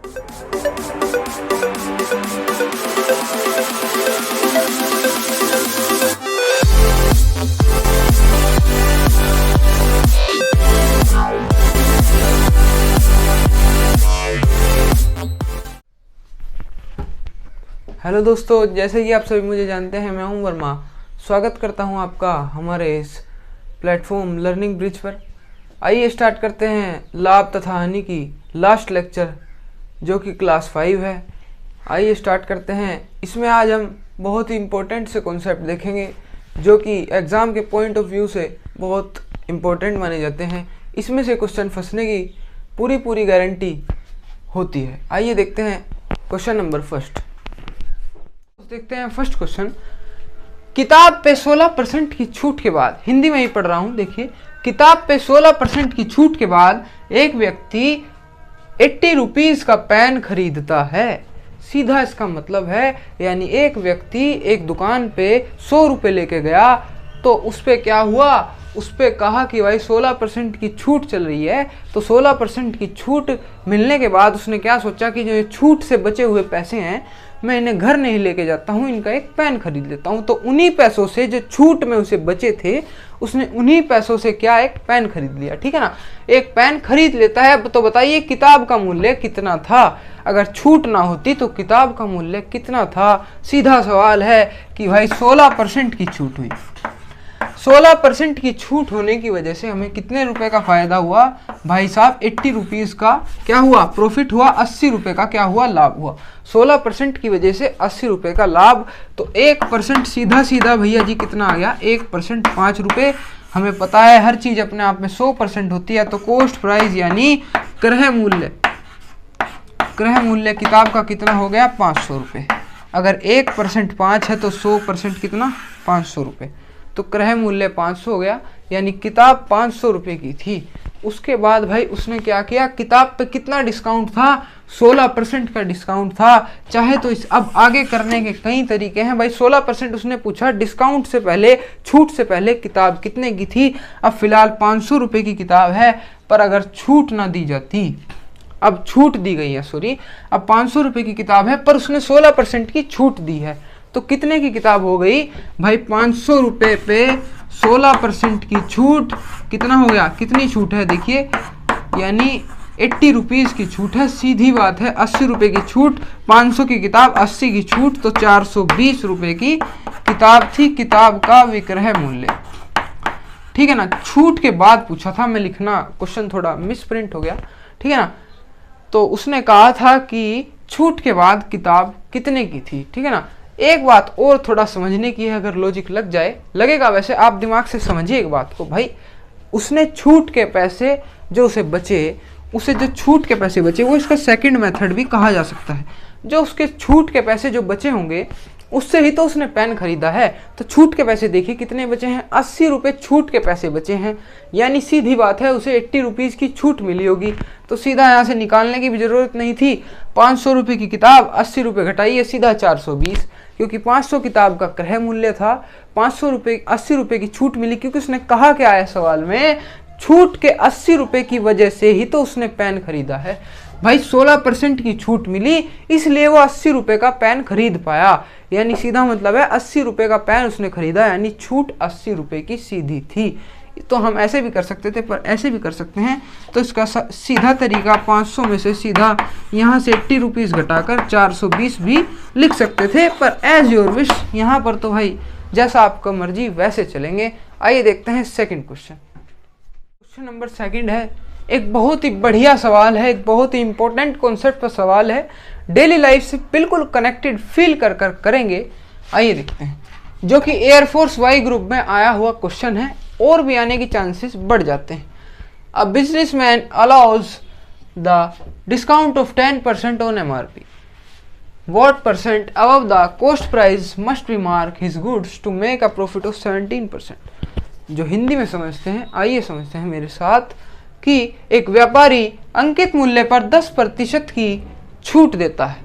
Hello दोस्तों, जैसे कि आप सभी मुझे जानते हैं, मैं हूं वर्मा। स्वागत करता हूं आपका हमारे इस प्लेटफॉर्म लर्निंग ब्रिज पर। आइए स्टार्ट करते हैं लाभ तथा हानि की लास्ट लेक्चर, जो कि क्लास 5 है। आइए स्टार्ट करते हैं। इसमें आज हम बहुत ही इम्पोर्टेंट से कॉन्सेप्ट देखेंगे, जो कि एग्ज़ाम के पॉइंट ऑफ व्यू से बहुत इम्पोर्टेंट माने जाते हैं। इसमें से क्वेश्चन फंसने की पूरी गारंटी होती है। आइए देखते हैं क्वेश्चन नंबर फर्स्ट। देखते हैं फर्स्ट क्वेश्चन। किताब पे 16% की छूट के बाद, हिंदी में ही पढ़ रहा हूं, देखिए। किताब पे 16% की छूट के बाद एक व्यक्ति 80 रुपीज का पेन खरीदता है। सीधा इसका मतलब है, यानी एक व्यक्ति एक दुकान पे 100 रुपये लेके गया, तो उस पे क्या हुआ, उस पे कहा कि भाई 16% की छूट चल रही है। तो 16% की छूट मिलने के बाद उसने क्या सोचा कि जो ये छूट से बचे हुए पैसे हैं, मैं इन्हें घर नहीं लेके जाता हूँ, इनका एक पेन खरीद लेता हूँ। तो उन्हीं पैसों से, जो छूट में उसे बचे थे, उसने उन्हीं पैसों से क्या, एक पेन खरीद लिया। ठीक है ना, एक पेन खरीद लेता है। तो बताइए किताब का मूल्य कितना था? अगर छूट ना होती तो किताब का मूल्य कितना था? सीधा सवाल है कि भाई 16% की छूट हुई। 16% की छूट होने की वजह से हमें कितने रुपए का फायदा हुआ भाई साहब? 80 रुपीज़ का क्या हुआ, प्रॉफिट हुआ। 80 रुपये का क्या हुआ, लाभ हुआ। 16% की वजह से 80 रुपये का लाभ। तो 1% सीधा भैया जी कितना आ गया? 1% 5 रुपये। हमें पता है हर चीज़ अपने आप में 100% होती है। तो कॉस्ट प्राइस यानी क्रय मूल्य किताब का कितना हो गया? 500 रुपये। अगर 1% 5 है तो 100% कितना? 500 रुपये। तो क्रय मूल्य 500 हो गया, यानी किताब 500 रुपये की थी। उसके बाद भाई उसने क्या किया, किताब पे कितना डिस्काउंट था? 16% का डिस्काउंट था। चाहे तो इस अब आगे करने के कई तरीके हैं भाई। 16% उसने पूछा, डिस्काउंट से पहले, छूट से पहले किताब कितने की थी? अब फिलहाल 500 रुपये की किताब है, पर अगर छूट ना दी जाती, अब छूट दी गई है, सॉरी, अब 500 रुपये की किताब है, पर उसने 16% की छूट दी है, तो कितने की किताब हो गई भाई? 500 रुपये पे 16% की छूट कितना हो गया? कितनी छूट है देखिए, यानी 80 रुपीज़ की छूट है। सीधी बात है, 80 रुपये की छूट, 500 की किताब, 80 की छूट, तो 420 रुपये की किताब थी। किताब का विक्रय मूल्य, ठीक है ना। छूट के बाद पूछा था, मैं लिखना क्वेश्चन थोड़ा मिसप्रिंट हो गया, ठीक है ना। तो उसने कहा था कि छूट के बाद किताब कितने की थी, ठीक है ना। एक बात और थोड़ा समझने की है, अगर लॉजिक लग जाए, लगेगा वैसे, आप दिमाग से समझिए एक बात को भाई। उसने छूट के पैसे जो उसे बचे, उसे जो छूट के पैसे बचे, वो इसका सेकंड मेथड भी कहा जा सकता है। जो उसके छूट के पैसे जो बचे होंगे, उससे ही तो उसने पेन खरीदा है। तो छूट के पैसे देखिए कितने बचे हैं? 80 रुपये छूट के पैसे बचे हैं, यानी सीधी बात है उसे 80 रुपीज़ की छूट मिली होगी। तो सीधा यहाँ से निकालने की भी ज़रूरत नहीं थी। 500 रुपये की किताब, 80 रुपये घटाइए, सीधा 420, क्योंकि 500 किताब का क्रय मूल्य था। 500 रुपये, 80 रुपये की छूट मिली, क्योंकि उसने कहा क्या है सवाल में? छूट के 80 रुपये की वजह से ही तो उसने पेन खरीदा है भाई। 16% की छूट मिली, इसलिए वो 80 रुपये का पेन खरीद पाया। यानी सीधा मतलब है 80 रुपये का पेन उसने खरीदा, यानी छूट 80 रुपये की सीधी थी। तो हम ऐसे भी कर सकते थे, पर ऐसे भी कर सकते हैं। तो इसका सीधा तरीका 500 में से सीधा यहाँ से 80 रुपीज़ घटाकर 420 भी लिख सकते थे, पर एज योर विश। यहाँ पर तो भाई जैसा आपका मर्जी वैसे चलेंगे। आइए देखते हैं second question. Question number second है, एक बहुत ही बढ़िया सवाल है, एक बहुत ही इंपॉर्टेंट कॉन्सेप्ट पर सवाल है, डेली लाइफ से बिल्कुल कनेक्टेड फील कर करेंगे। आइए देखते हैं, जो कि एयरफोर्स वाई ग्रुप में आया हुआ क्वेश्चन है, और भी आने की चांसेस बढ़ जाते हैं। A businessman allows the discount of 10% on MRP. What percent above the cost price must we mark his goods to make a profit of 17%? जो हिंदी में समझते हैं, आइए समझते हैं मेरे साथ, कि एक व्यापारी अंकित मूल्य पर 10% की छूट देता है।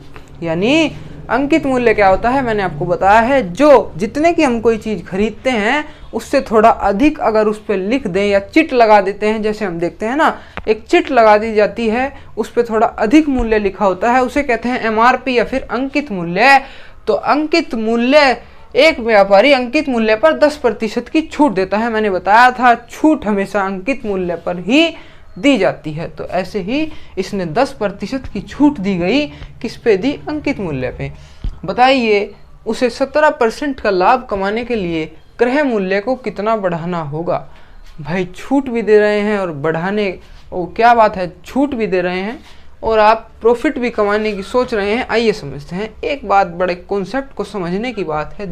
यानी अंकित मूल्य क्या होता है, मैंने आपको बताया है, जो जितने की हम कोई चीज़ खरीदते हैं उससे थोड़ा अधिक अगर उस पर लिख दें या चिट लगा देते हैं, जैसे हम देखते हैं ना, एक चिट लगा दी जाती है, उस पर थोड़ा अधिक मूल्य लिखा होता है, उसे कहते हैं एमआरपी या फिर अंकित मूल्य। तो अंकित मूल्य, एक व्यापारी अंकित मूल्य पर 10% की छूट देता है। मैंने बताया था छूट हमेशा अंकित मूल्य पर ही दी जाती है, तो ऐसे ही इसने 10% की छूट दी गई, किस पे दी, अंकित मूल्य पे। बताइए उसे 17% का लाभ कमाने के लिए क्रय मूल्य को कितना बढ़ाना होगा। भाई छूट भी दे रहे हैं और बढ़ाने, ओ क्या बात है, छूट भी दे रहे हैं और आप प्रॉफिट भी कमाने की सोच रहे हैं। आइए समझते हैं। एक बात, बड़े कॉन्सेप्ट को समझने की बात है।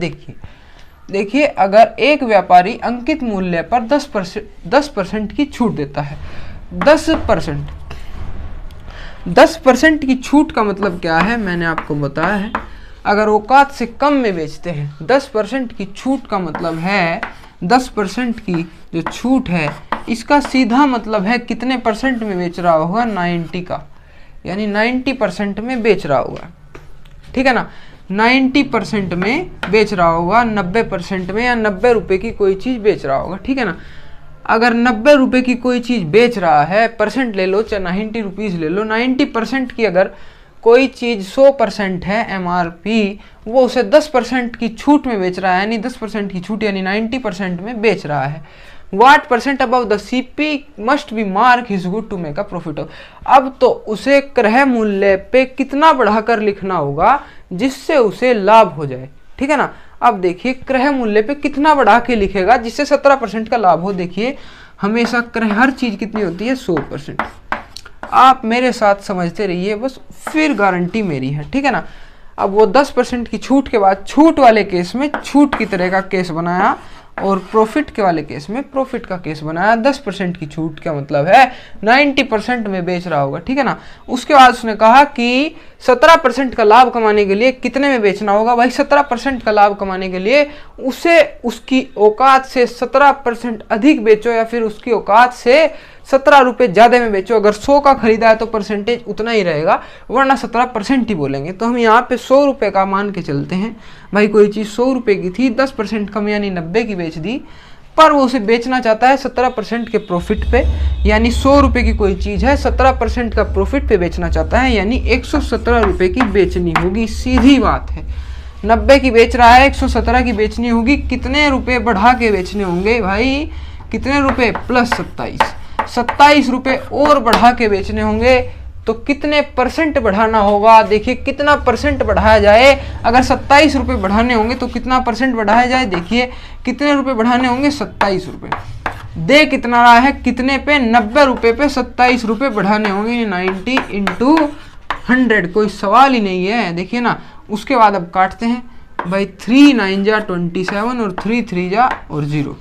देखिए अगर एक व्यापारी अंकित मूल्य पर 10% की छूट देता है, 10% की छूट का मतलब क्या है, मैंने आपको बताया है। अगर औकात से कम में बेचते हैं, 10% की छूट का मतलब है, 10% की जो छूट है इसका सीधा मतलब है कितने परसेंट में बेच रहा होगा, 90 का, यानी 90% में बेच रहा होगा, ठीक है ना। 90% में बेच रहा होगा, 90% में, या 90 रुपये की कोई चीज़ बेच रहा होगा, ठीक है ना। अगर 90 रुपये की कोई चीज़ बेच रहा है, परसेंट ले लो चाहे 90 रुपीज़ ले लो, 90% की अगर कोई चीज़ 100% है एमआरपी, वो उसे 10% की छूट में बेच रहा है, यानी 10% की छूट यानी 90% में बेच रहा है। What percent above the CP must be mark is good to make a profit of। अब तो उसे क्रय मूल्य पे कितना बढ़ाकर लिखना होगा जिससे उसे लाभ हो जाए, ठीक है ना। अब देखिए क्रय मूल्य पे कितना बढ़ा के लिखेगा जिससे 17% का लाभ हो। देखिए हमेशा क्रय, हर चीज कितनी होती है, 100%। आप मेरे साथ समझते रहिए बस, फिर गारंटी मेरी है, ठीक है ना। अब वो 10% की छूट के बाद छूट वाले केस में छूट की तरह का केस बनाया और प्रॉफिट के वाले केस में प्रॉफिट का केस बनाया। 10% की छूट का मतलब है 90% में बेच रहा होगा, ठीक है ना। उसके बाद उसने कहा कि 17% का लाभ कमाने के लिए कितने में बेचना होगा। भाई 17% का लाभ कमाने के लिए उसे उसकी औकात से 17% अधिक बेचो, या फिर उसकी औकात से 17 रुपये ज़्यादा में बेचो। अगर 100 का खरीदा है तो परसेंटेज उतना ही रहेगा, वरना 17% ही बोलेंगे। तो हम यहाँ पे 100 रुपये का मान के चलते हैं। भाई कोई चीज़ 100 रुपये की थी, 10% कम यानी 90 की बेच दी, पर वो उसे बेचना चाहता है 17% के प्रॉफिट पे, यानी 100 रुपये की कोई चीज़ है, 17% का प्रॉफिट पे बेचना चाहता है, यानी 117 रुपये की बेचनी होगी। सीधी बात है, 90 की बेच रहा है, 117 की बेचनी होगी। कितने रुपये बढ़ा के बेचने होंगे भाई, कितने रुपये, प्लस 27 रुपये और बढ़ा के बेचने होंगे। तो कितने परसेंट बढ़ाना होगा, देखिए कितना परसेंट बढ़ाया जाए। अगर 27 रुपये बढ़ाने होंगे तो कितना परसेंट बढ़ाया जाए, देखिए कितने रुपये बढ़ाने होंगे, 27 रुपये। दे कितना रहा है, कितने पे, 90 रुपये पे 27 रुपये बढ़ाने होंगे, 90 इंटू 100, कोई सवाल ही नहीं है। देखिए ना, उसके बाद अब काटते हैं भाई, 3 9 जा 27 और 3 3 जा और 0,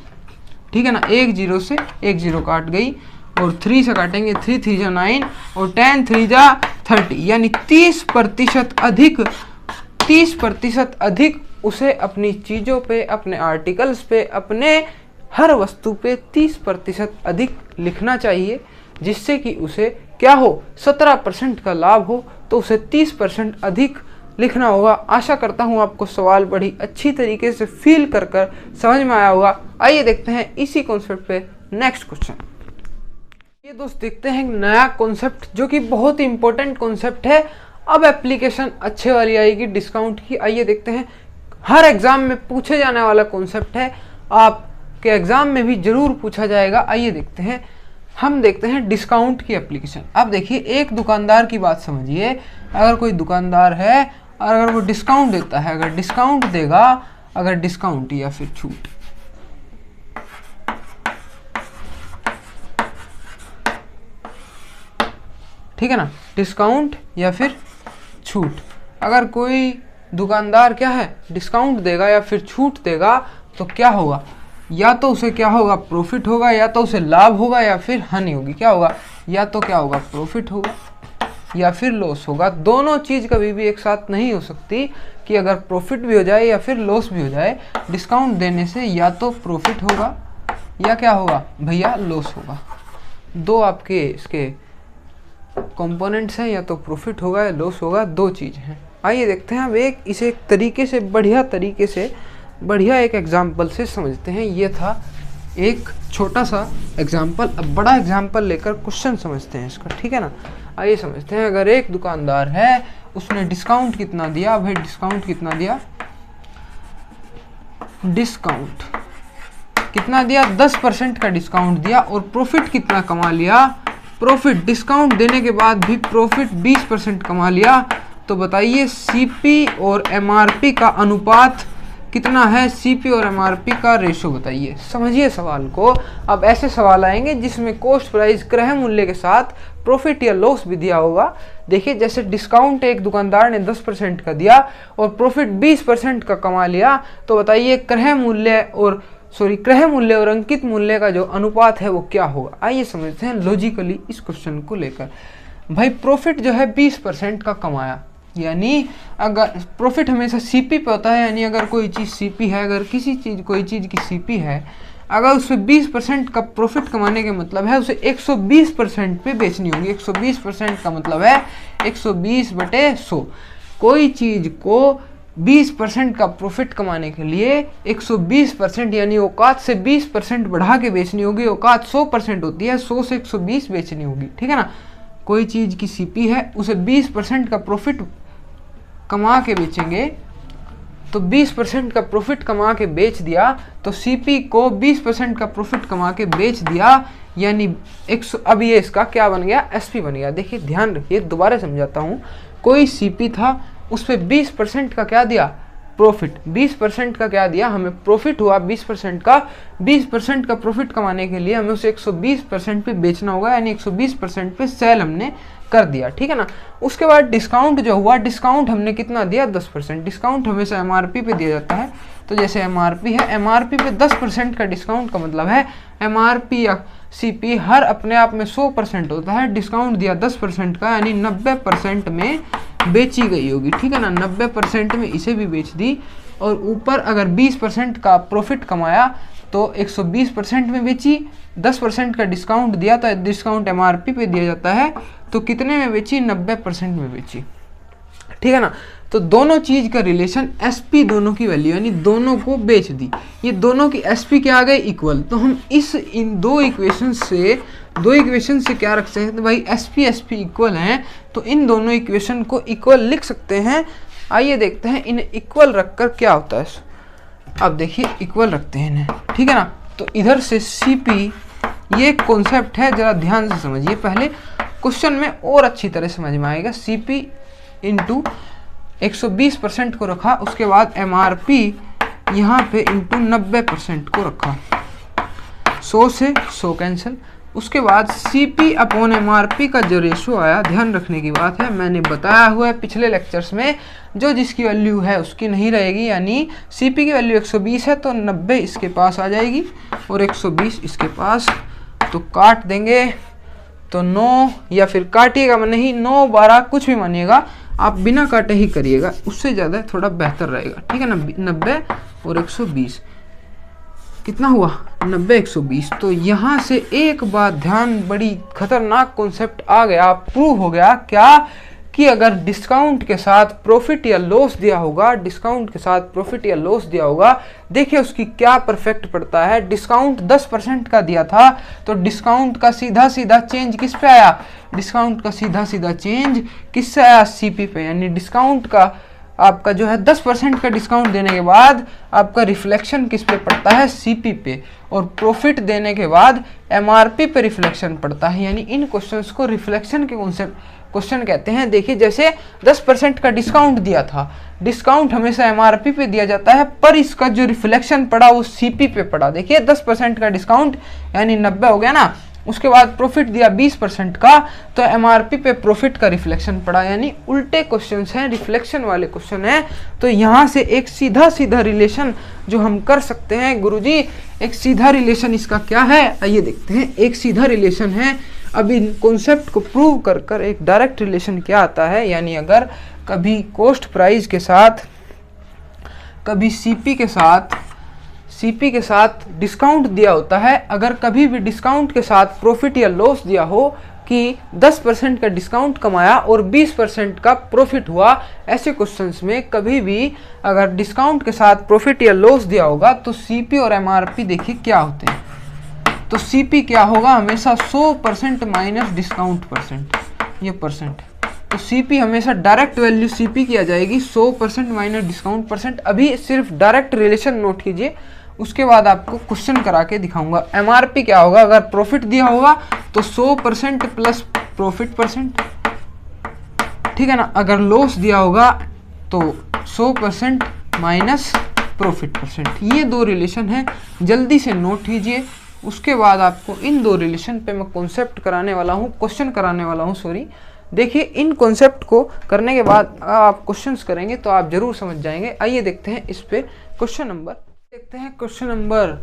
ठीक है ना। एक जीरो से एक जीरो काट गई और 3 से काटेंगे, 3 3 जा 9 और 10 3 जा 30, यानी 30% अधिक उसे अपनी चीज़ों पे, अपने आर्टिकल्स पे, अपने हर वस्तु पे 30% अधिक लिखना चाहिए, जिससे कि उसे क्या हो, 17% का लाभ हो। तो उसे 30% अधिक लिखना होगा। आशा करता हूँ आपको सवाल बड़ी अच्छी तरीके से फील कर समझ में आया होगा। आइए देखते हैं इसी कॉन्सेप्ट पे नेक्स्ट क्वेश्चन। ये दोस्त देखते हैं नया कॉन्सेप्ट जो कि बहुत ही इंपॉर्टेंट कॉन्सेप्ट है। अब एप्लीकेशन अच्छे वाली आएगी डिस्काउंट की। आइए देखते हैं, हर एग्जाम में पूछे जाने वाला कॉन्सेप्ट है, आपके एग्जाम में भी जरूर पूछा जाएगा। आइए देखते हैं, हम देखते हैं डिस्काउंट की एप्लीकेशन। अब देखिए एक दुकानदार की बात समझिए। अगर कोई दुकानदार है, अगर वो डिस्काउंट देता है, अगर डिस्काउंट देगा, अगर डिस्काउंट या फिर छूट, ठीक है ना, डिस्काउंट या फिर छूट, अगर कोई दुकानदार क्या है, डिस्काउंट देगा या फिर छूट देगा, तो क्या होगा, या तो उसे क्या होगा, प्रॉफिट होगा, या तो उसे लाभ होगा, या फिर हानि होगी। क्या होगा, या तो क्या होगा, प्रॉफिट होगा या फिर लॉस होगा। दोनों चीज़ कभी भी एक साथ नहीं हो सकती कि अगर प्रॉफिट भी हो जाए या फिर लॉस भी हो जाए। डिस्काउंट देने से या तो प्रॉफिट होगा या क्या होगा भैया, लॉस होगा। दो आपके इसके कंपोनेंट्स हैं, या तो प्रॉफिट होगा या लॉस होगा, दो चीज़ हैं। आइए देखते हैं अब इसे एक तरीके से बढ़िया एक एग्जाम्पल से समझते हैं। ये था एक छोटा सा एग्जाम्पल। अब बड़ा एग्जाम्पल लेकर क्वेश्चन समझते हैं इसका, ठीक है ना। आइए समझते हैं। अगर एक दुकानदार है, उसने डिस्काउंट कितना दिया भाई, डिस्काउंट कितना दिया, डिस्काउंट कितना दिया, 10% का डिस्काउंट दिया और प्रॉफिट कितना कमा लिया, प्रॉफिट डिस्काउंट देने के बाद भी प्रॉफिट 20% कमा लिया। तो बताइए सीपी और एमआरपी का अनुपात कितना है, सीपी और एमआरपी का रेशो बताइए। समझिए सवाल को। अब ऐसे सवाल आएंगे जिसमें कॉस्ट प्राइस क्रय मूल्य के साथ प्रॉफिट या लॉस भी दिया होगा। देखिए जैसे डिस्काउंट एक दुकानदार ने 10% का दिया और प्रॉफिट 20% का कमा लिया, तो बताइए क्रय मूल्य और अंकित मूल्य का जो अनुपात है वो क्या होगा। आइए समझते हैं लॉजिकली इस क्वेश्चन को लेकर। भाई प्रॉफिट जो है 20% का कमाया, यानी अगर प्रॉफिट हमेशा सीपी पे होता है, यानी अगर कोई चीज़ सीपी है, अगर कोई चीज़ की सीपी है, अगर उसे 20% का प्रॉफिट कमाने का मतलब है उसे 120% पे बेचनी होगी। 120% का मतलब है 120/100। कोई चीज़ को 20% का प्रॉफिट कमाने के लिए 120% यानी औकात से 20% बढ़ा के बेचनी होगी। औकात 100% होती है, 100 से 120 बेचनी होगी, ठीक है ना। कोई चीज़ की सीपी है, उसे 20% का प्रॉफिट कमा के बेचेंगे, तो 20% का प्रॉफिट कमा के बेच दिया, तो सीपी को 20% का प्रॉफिट कमा के बेच दिया, यानी 100। अब ये इसका क्या बन गया, एसपी बन गया। देखिए ध्यान रखिए, दोबारा समझाता हूँ। कोई सीपी था, उस पर 20% का क्या दिया, प्रॉफिट। 20% का क्या दिया, हमें प्रॉफिट हुआ 20% का। 20% का प्रॉफिट कमाने के लिए हमें उसे 120% पे बेचना होगा, यानी 120% पे सेल हमने कर दिया, ठीक है ना। उसके बाद डिस्काउंट जो हुआ, डिस्काउंट हमने कितना दिया, 10%। डिस्काउंट हमेशा एमआरपी पे दिया जाता है, तो जैसे एमआरपी है, एमआरपी पे 10% का डिस्काउंट का मतलब है एमआरपी या सीपी हर अपने आप में 100% होता है। डिस्काउंट दिया 10% का, यानी 90% में बेची गई होगी, ठीक है ना। 90% में इसे भी बेच दी, और ऊपर अगर 20% का प्रॉफिट कमाया तो 120% में बेची। 10% का डिस्काउंट दिया, तो डिस्काउंट एमआरपी पे दिया जाता है, तो कितने में बेची, 90% में बेची, ठीक है ना। तो दोनों चीज का रिलेशन एसपी, दोनों की वैल्यू यानी दोनों को बेच दी। ये दोनों की एसपी क्या आ गए, इक्वल। तो हम इन दो इक्वेशन से क्या रख सकते हैं, तो भाई एसपी इक्वल हैं, तो इन दोनों इक्वेशन को इक्वल लिख सकते हैं। आइए देखते हैं इन्हें इक्वल रखकर क्या होता है। अब देखिए इक्वल रखते हैं इन्हें, ठीक है ना। तो इधर से सीपी, ये कॉन्सेप्ट है, जरा ध्यान से समझिए। पहले क्वेश्चन में और अच्छी तरह समझ में आएगा। सीपी इंटू 120% को रखा, उसके बाद एमआरपी यहाँ पे इंटू 90% को रखा, 100 से 100 कैंसिल। उसके बाद सीपी अपॉन एमआरपी का जो रेशो आया, ध्यान रखने की बात है, मैंने बताया हुआ है पिछले लेक्चर्स में, जो जिसकी वैल्यू है उसकी नहीं रहेगी। यानी सीपी की वैल्यू 120 है, तो 90 इसके पास आ जाएगी और 120 इसके पास, तो काट देंगे तो 9, या फिर काटिएगा नहीं, 9 12 कुछ भी मानिएगा, आप बिना काटे ही करिएगा, उससे ज़्यादा थोड़ा बेहतर रहेगा, ठीक है ना। 90 और 120 कितना हुआ, 90 120। तो यहाँ से एक बात ध्यान, बड़ी खतरनाक कॉन्सेप्ट आ गया, प्रूव हो गया क्या, कि अगर डिस्काउंट के साथ प्रॉफिट या लॉस दिया होगा, देखिए उसकी क्या परफेक्ट पड़ता है। डिस्काउंट 10% का दिया था, तो डिस्काउंट का सीधा चेंज किस पे आया, डिस्काउंट का सीधा चेंज किससे आया, सीपी पे। यानी डिस्काउंट का आपका जो है 10% का डिस्काउंट देने के बाद आपका रिफ्लेक्शन किस पे पड़ता है, सीपी पे, और प्रॉफिट देने के बाद एमआरपी पे रिफ्लेक्शन पड़ता है। यानी इन क्वेश्चंस को रिफ्लेक्शन के क्वेश्चन कहते हैं। देखिए जैसे 10% का डिस्काउंट दिया था, डिस्काउंट हमेशा एमआरपी पे दिया जाता है, पर इसका जो रिफ्लेक्शन पड़ा वो सीपी पे पड़ा। देखिए 10% का डिस्काउंट यानी 90 हो गया ना, उसके बाद प्रॉफिट दिया 20% का, तो एमआरपी पे प्रॉफिट का रिफ्लेक्शन पड़ा। यानी उल्टे क्वेश्चंस हैं, रिफ्लेक्शन वाले क्वेश्चन हैं। तो यहाँ से एक सीधा रिलेशन जो हम कर सकते हैं, गुरुजी एक सीधा रिलेशन इसका क्या है, आइए देखते हैं। एक सीधा रिलेशन है, अब इन कॉन्सेप्ट को प्रूव कर एक डायरेक्ट रिलेशन क्या आता है। यानी अगर कभी कॉस्ट प्राइस के साथ, कभी सीपी के साथ डिस्काउंट दिया होता है, अगर कभी भी डिस्काउंट के साथ प्रॉफिट या लॉस दिया हो, कि 10% का डिस्काउंट कमाया और 20% का प्रॉफिट हुआ, ऐसे क्वेश्चंस में कभी भी अगर डिस्काउंट के साथ प्रॉफिट या लॉस दिया होगा तो सीपी और एमआरपी देखिए क्या होते हैं। तो सीपी क्या होगा, हमेशा 100% माइनस डिस्काउंट परसेंट, ये परसेंट। तो सीपी हमेशा डायरेक्ट वैल्यू सीपी की आ जाएगी 100% माइनस डिस्काउंट परसेंट। अभी सिर्फ डायरेक्ट रिलेशन नोट कीजिए, उसके बाद आपको क्वेश्चन करा के दिखाऊंगा। एमआरपी क्या होगा, अगर प्रॉफिट दिया होगा तो 100% प्लस प्रॉफिट परसेंट, ठीक है ना। अगर लॉस दिया होगा तो 100% माइनस प्रॉफिट परसेंट। ये दो रिलेशन है, जल्दी से नोट कीजिए। उसके बाद आपको इन दो रिलेशन पे मैं कॉन्सेप्ट कराने वाला हूँ, क्वेश्चन कराने वाला हूँ, सॉरी। देखिए इन कॉन्सेप्ट को करने के बाद आप क्वेश्चंस करेंगे तो आप जरूर समझ जाएंगे। आइए देखते हैं इस पे क्वेश्चन नंबर, देखते हैं क्वेश्चन नंबर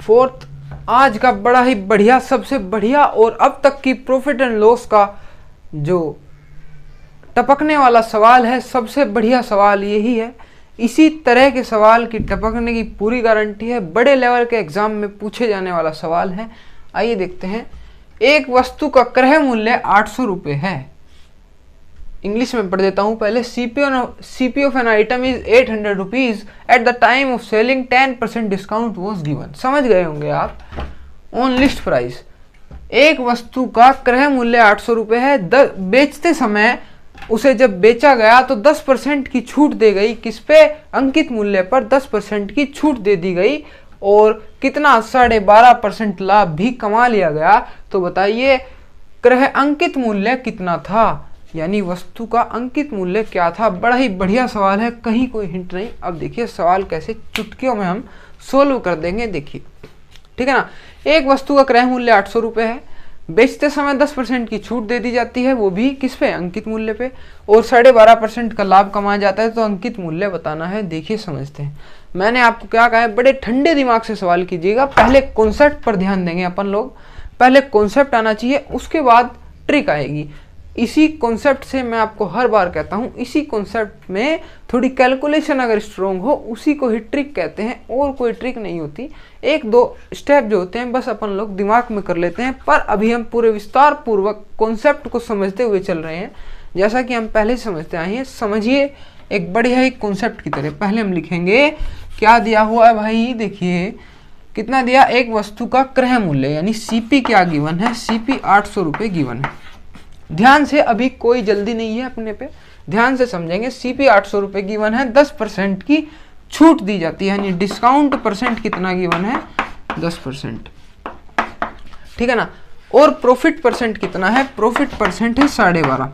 4। आज का बड़ा ही बढ़िया, सबसे बढ़िया और अब तक की प्रॉफिट एंड लॉस का जो टपकने वाला सवाल है, सबसे बढ़िया सवाल यही है। इसी तरह के सवाल की टपकने की पूरी गारंटी है, बड़े लेवल के एग्जाम में पूछे जाने वाला सवाल है। आइए देखते हैं। एक वस्तु का क्रय मूल्य 800 रुपये है। इंग्लिश में पढ़ देता हूं पहले। CP of an item is 800 rupees at the time of selling 10% discount was given. समझ गए होंगे आप। ऑन लिस्ट प्राइस, एक वस्तु का क्रय मूल्य 800 रुपये है। बेचते समय उसे जब बेचा गया तो 10% की छूट दी गई। किस पे, अंकित मूल्य पर 10% की छूट दे दी गई और कितना, 12.5% लाभ भी कमा लिया गया। तो बताइए क्रय अंकित मूल्य कितना था, यानी वस्तु का अंकित मूल्य क्या था। बड़ा ही बढ़िया सवाल है, कहीं कोई हिंट नहीं। अब देखिए सवाल कैसे चुटकियों में हम सोल्व कर देंगे, देखिए, ठीक है ना। एक वस्तु का क्रय मूल्य 800 रुपये है, बेचते समय 10% की छूट दे दी जाती है, वो भी किस पे, अंकित मूल्य पे, और 12.5% का लाभ कमाया जाता है। तो अंकित मूल्य बताना है। देखिए समझते हैं। मैंने आपको क्या कहा है, बड़े ठंडे दिमाग से सवाल कीजिएगा। पहले कॉन्सेप्ट पर ध्यान देंगे अपन लोग, पहले कॉन्सेप्ट आना चाहिए, उसके बाद ट्रिक आएगी। इसी कॉन्सेप्ट से मैं आपको हर बार कहता हूँ, इसी कॉन्सेप्ट में थोड़ी कैलकुलेशन अगर स्ट्रोंग हो, उसी को ही ट्रिक कहते हैं, और कोई ट्रिक नहीं होती। एक दो स्टेप जो होते हैं बस अपन लोग दिमाग में कर लेते हैं, पर अभी हम पूरे विस्तार पूर्वक कॉन्सेप्ट को समझते हुए चल रहे हैं, जैसा कि हम पहले समझते आए हैं। समझिए एक बढ़िया ही कॉन्सेप्ट की तरह। पहले हम लिखेंगे क्या दिया हुआ है भाई, देखिए कितना दिया, एक वस्तु का क्रय मूल्य यानी सीपी क्या गिवन है, सीपी 800 रुपये गिवन है। ध्यान से, अभी कोई जल्दी नहीं है अपने पे, ध्यान से समझेंगे। सीपी 800 रुपये गिवन है, 10% की छूट दी जाती है, यानी डिस्काउंट परसेंट कितना गिवन है, 10%, ठीक है ना। और प्रॉफिट परसेंट कितना है, प्रॉफिट परसेंट है 12.5,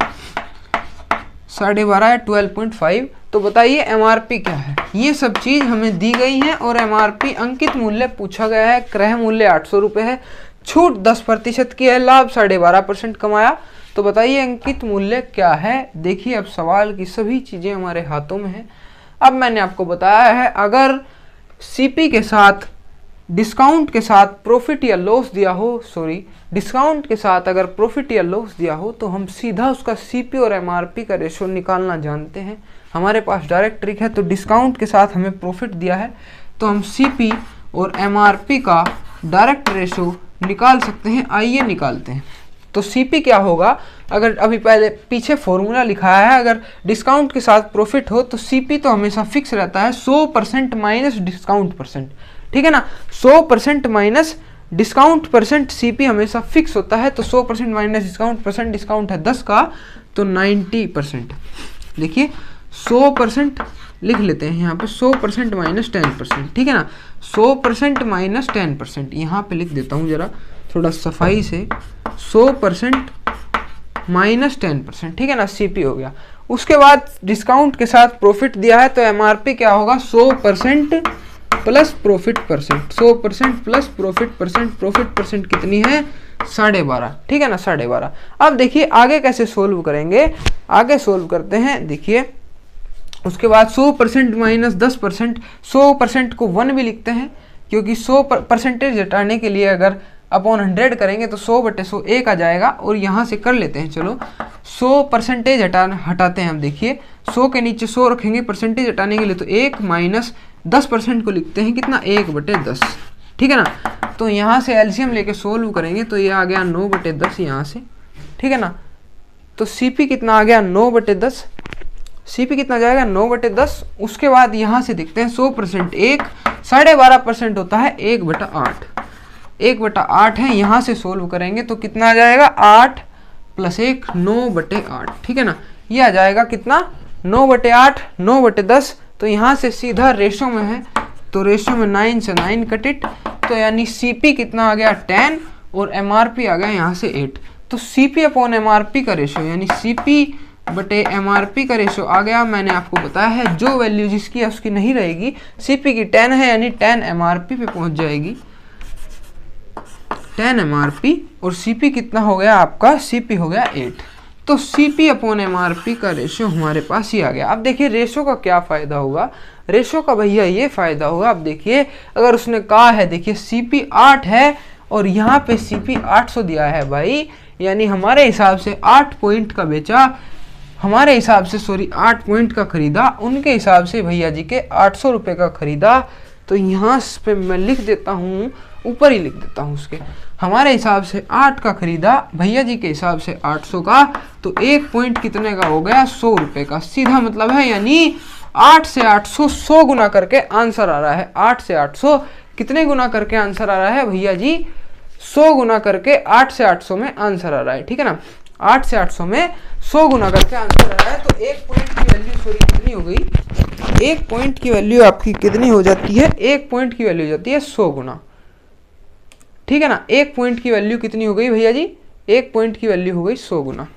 12.5 है 12.5। तो बताइए एमआरपी क्या है। ये सब चीज हमें दी गई है और एमआरपी अंकित मूल्य पूछा गया है। क्रय मूल्य 800 रुपये है, छूट 10% की है, लाभ 12.5% कमाया। तो बताइए अंकित मूल्य क्या है। देखिए अब सवाल की सभी चीजें हमारे हाथों में है। अब मैंने आपको बताया है, अगर सीपी के साथ डिस्काउंट के साथ प्रॉफिट या लॉस दिया हो, सॉरी डिस्काउंट के साथ अगर प्रॉफिट या लॉस दिया हो, तो हम सीधा उसका सीपी और एमआरपी का रेशो निकालना जानते हैं। हमारे पास डायरेक्ट ट्रिक है। तो डिस्काउंट के साथ हमें प्रॉफिट दिया है तो हम सीपी और एमआरपी का डायरेक्ट रेशो निकाल सकते हैं। आइए निकालते हैं। तो सीपी क्या होगा, अगर अभी पहले पीछे फॉर्मूला लिखा है, अगर डिस्काउंट के साथ प्रॉफिट हो तो सीपी तो हमेशा फिक्स रहता है 100% माइनस डिस्काउंट परसेंट, ठीक है ना। 100% माइनस डिस्काउंट परसेंट सीपी हमेशा फिक्स होता है। तो 100% माइनस डिस्काउंट परसेंट, डिस्काउंट है 10 का तो 90%। देखिए 100% लिख लेते हैं यहाँ पे, 100% माइनस 10%, ठीक है ना। 100% माइनस 10%, यहाँ पे लिख देता हूँ जरा थोड़ा सफाई से, 100% माइनस 10%, ठीक है ना। सीपी हो गया। उसके बाद डिस्काउंट के साथ प्रॉफिट दिया है तो एमआरपी क्या होगा, 100% plus profit percent, 100% plus profit percent. Profit percent कितनी है, 12.5, ठीक है ना, 12.5। अब देखिए आगे कैसे सोल्व करेंगे, आगे सोल्व करते हैं। देखिए उसके बाद 100% माइनस 10%, 100% को 1 भी लिखते हैं, क्योंकि 100% हटाने के लिए अगर अपॉन 100 करेंगे तो 100/100 1 आ जाएगा। और यहाँ से कर लेते हैं, चलो 100% हटाते हैं हम। देखिए 100 के नीचे 100 रखेंगे, परसेंटेज हटाने के लिए तो 1 माइनस 10% को लिखते हैं कितना, 1/10, ठीक है ना। तो यहाँ से एलसीएम लेके सोल्व करेंगे तो ये आ गया 9/10, यहाँ से ठीक है ना। तो सीपी कितना आ गया 9/10, सीपी कितना जाएगा 9/10। उसके बाद यहाँ से देखते हैं 100% 1 12.5% होता है 1/8, 1/8 है। यहाँ से सोल्व करेंगे तो कितना आ जाएगा 8 + 1 9/8, ठीक है ना। ये आ जाएगा कितना 9/8 9/10। तो यहाँ से सीधा रेशो में है तो रेशो में 9 से 9 कट इट, तो यानी सीपी कितना आ गया 10 और एमआरपी आ गया यहाँ से 8। तो सीपी अपॉन एमआरपी का रेशो यानी सीपी बटे एमआरपी का रेशो आ गया। मैंने आपको बताया है जो वैल्यू जिसकी है उसकी नहीं रहेगी। सीपी की 10 है यानी 10 एमआरपी पे पहुंच जाएगी, 10 एमआरपी। और सीपी कितना हो गया आपका, सीपी हो गया 8। तो सीपी अपॉन एमआरपी का रेशो हमारे पास ही आ गया। अब देखिए रेशो का क्या फ़ायदा होगा, रेशो का भैया ये फ़ायदा होगा। अब देखिए अगर उसने कहा है, देखिए सीपी 8 है और यहाँ पे सीपी 800 दिया है भाई, यानी हमारे हिसाब से 8 पॉइंट का बेचा, हमारे हिसाब से 8 पॉइंट का खरीदा, उनके हिसाब से भैया जी के 800 रुपये का खरीदा। तो यहाँ पे मैं लिख देता हूँ, ऊपर ही लिख देता हूँ उसके, हमारे हिसाब से 8 का खरीदा, भैया जी के हिसाब से 800 का। तो 1 पॉइंट कितने का हो गया 100 रुपये का, सीधा मतलब है। यानी 8 से 800 100 गुना करके आंसर आ रहा है। 8 से 800 कितने गुना करके आंसर आ रहा है भैया जी, 100 गुना करके 8 से 800 में आंसर आ रहा है, ठीक है ना। 8 से 800 में 100 गुना करके आंसर आ रहा है। तो 1 पॉइंट की वैल्यू कितनी हो गई, 1 पॉइंट की वैल्यू आपकी कितनी हो जाती है, 1 पॉइंट की वैल्यू हो जाती है 100 गुना, ठीक है ना। 1 पॉइंट की वैल्यू कितनी हो गई भैया जी, 1 पॉइंट की वैल्यू हो गई 100 गुना।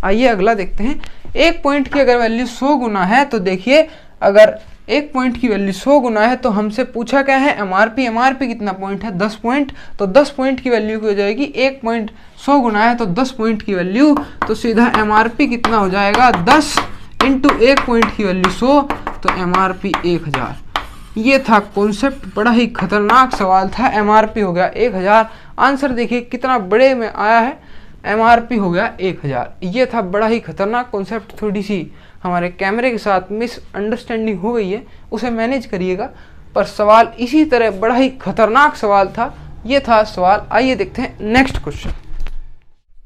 आइए अगला देखते हैं। 1 पॉइंट की अगर वैल्यू 100 गुना है तो देखिए अगर 1 पॉइंट की वैल्यू 100 गुना है तो हमसे पूछा क्या है एमआरपी, एमआरपी कितना पॉइंट है 10 पॉइंट। तो 10 पॉइंट की वैल्यू हो जाएगी 1 पॉइंट 100 गुना है तो 10 पॉइंट की वैल्यू, तो सीधा एमआरपी कितना हो जाएगा 10 इंटू 1 पॉइंट की वैल्यू 100, तो एमआरपी 1000। ये था कॉन्सेप्ट, बड़ा ही खतरनाक सवाल था। एमआरपी हो गया 1000, आंसर देखिए कितना बड़े में आया है, एमआरपी हो गया 1000। ये था बड़ा ही खतरनाक कॉन्सेप्ट। थोड़ी सी हमारे कैमरे के साथ मिसअंडरस्टैंडिंग हो गई है, उसे मैनेज करिएगा, पर सवाल इसी तरह बड़ा ही खतरनाक सवाल था। ये था सवाल। आइए देखते हैं नेक्स्ट क्वेश्चन।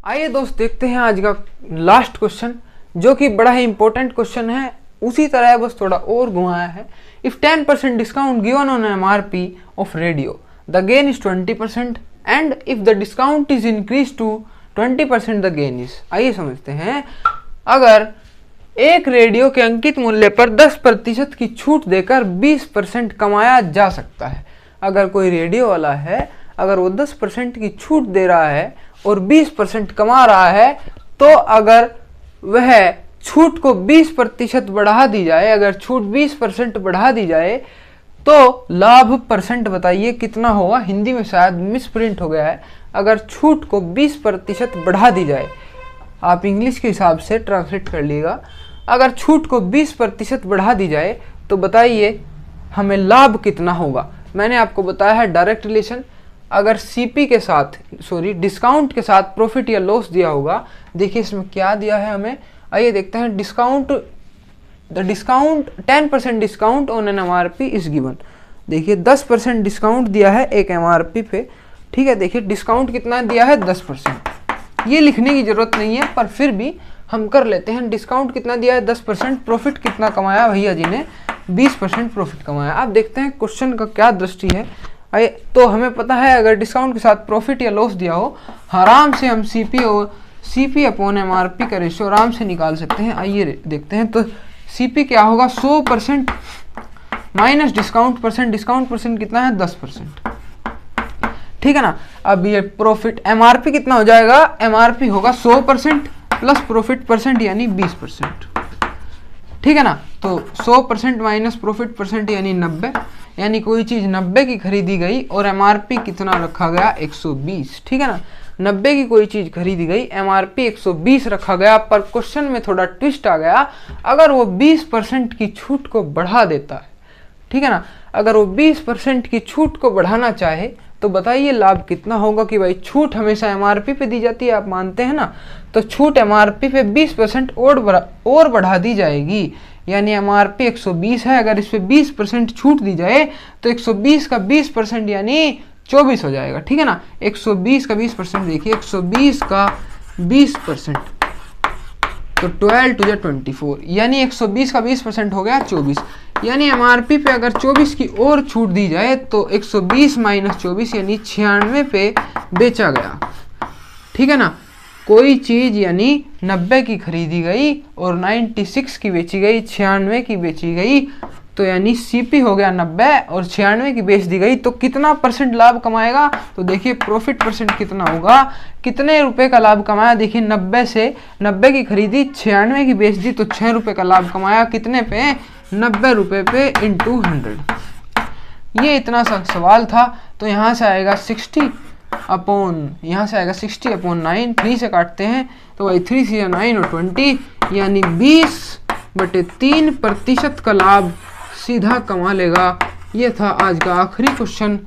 आइए दोस्त देखते हैं आज का लास्ट क्वेश्चन, जो कि बड़ा ही इंपॉर्टेंट क्वेश्चन है। उसी तरह बस थोड़ा और घुमाया है। If 10% discount given on MRP of radio, the gain is 20%, and if the discount is increase to 20% the gain is. आइए समझते हैं। अगर एक रेडियो के अंकित मूल्य पर 10% की छूट देकर 20% कमाया जा सकता है। अगर कोई रेडियो वाला है, अगर वो 10% की छूट दे रहा है और 20% कमा रहा है, तो अगर वह छूट को 20% बढ़ा दी जाए, अगर छूट 20% बढ़ा दी जाए तो लाभ परसेंट बताइए कितना होगा। हिंदी में शायद मिसप्रिंट हो गया है। अगर छूट को 20% बढ़ा दी जाए, आप इंग्लिश के हिसाब से ट्रांसलेट कर लीजिएगा। अगर छूट को 20% बढ़ा दी जाए तो बताइए हमें लाभ कितना होगा। मैंने आपको बताया है डायरेक्ट रिलेशन। अगर सीपी के साथ डिस्काउंट के साथ प्रॉफिट या लॉस दिया होगा, देखिए इसमें क्या दिया है हमें। आइए देखते हैं। The discount 10% discount on an MRP is given. देखिए 10% डिस्काउंट दिया है एक एमआरपी पे, ठीक है। देखिए डिस्काउंट कितना दिया है 10%। ये लिखने की जरूरत नहीं है, पर फिर भी हम कर लेते हैं। डिस्काउंट कितना दिया है 10%, प्रॉफिट कितना कमाया भैया जी ने 20% प्रॉफिट कमाया। अब देखते हैं क्वेश्चन का क्या दृष्टि है। आइए, तो हमें पता है अगर डिस्काउंट के साथ प्रॉफिट या लॉस दिया हो, आराम से हम सीपी अपॉन एमआरपी का रेशियो आराम से निकाल सकते हैं। आइए देखते हैं। तो सीपी क्या होगा 100% minus discount percent, discount percent कितना है 10%, ठीक है ना। अब ये प्रॉफिट एमआरपी कितना हो जाएगा, एमआरपी होगा 100% प्लस प्रॉफिट परसेंट यानी 20%, ठीक है ना। तो 100% माइनस प्रॉफिट परसेंट यानी 90, यानी कोई चीज 90 की खरीदी गई और एमआरपी कितना रखा गया 120, ठीक है ना। 90 की कोई चीज खरीदी गई, एमआरपी 120 रखा गया। पर क्वेश्चन में थोड़ा ट्विस्ट आ गया। अगर वो 20% की छूट को बढ़ा देता है, ठीक है ना, अगर वो 20% की छूट को बढ़ाना चाहे तो बताइए लाभ कितना होगा। कि भाई छूट हमेशा एमआरपी पे दी जाती है, आप मानते हैं ना। तो छूट एमआरपी पे 20% और बढ़ा दी जाएगी, यानी एमआरपी 120 है, अगर इस पे 20% छूट दी जाए तो 120 का 20% यानी 24 हो जाएगा, ठीक है ना। 120 का 20% देखिए, 120 का 20%, तो 12 टू 24, यानी 120 का 20% हो गया 24। यानी MRP पे अगर 24 की और छूट दी जाए तो 120 माइनस 24 यानी 96 पे बेचा गया। ठीक है ना, कोई चीज़ यानी 90 की खरीदी गई और 96 की बेची गई, 96 की बेची गई, तो यानी CP हो गया 90 और 96 की बेच दी गई, तो कितना परसेंट लाभ कमाएगा? तो देखिए प्रॉफिट परसेंट कितना होगा, कितने रुपए का लाभ कमाया। देखिए 90 से 90 की खरीदी, 96 की बेच दी, तो 6 रुपये का लाभ कमाया। कितने पे? 90 रुपये पे इंटू 100। ये इतना सा सवाल था। तो यहाँ से आएगा 60 अपॉन, यहाँ से आएगा 60 अपॉन 9, 3 से काटते हैं तो वही 3 से 9 और 20, यानी 20/3% का लाभ सीधा कमा लेगा। ये था आज का आखिरी क्वेश्चन।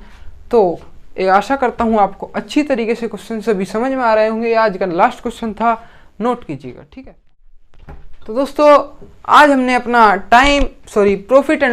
तो ये आशा करता हूँ आपको अच्छी तरीके से क्वेश्चन सभी समझ में आ रहे होंगे। ये आज का लास्ट क्वेश्चन था, नोट कीजिएगा। ठीक है, तो दोस्तों आज हमने अपना प्रॉफिट एंड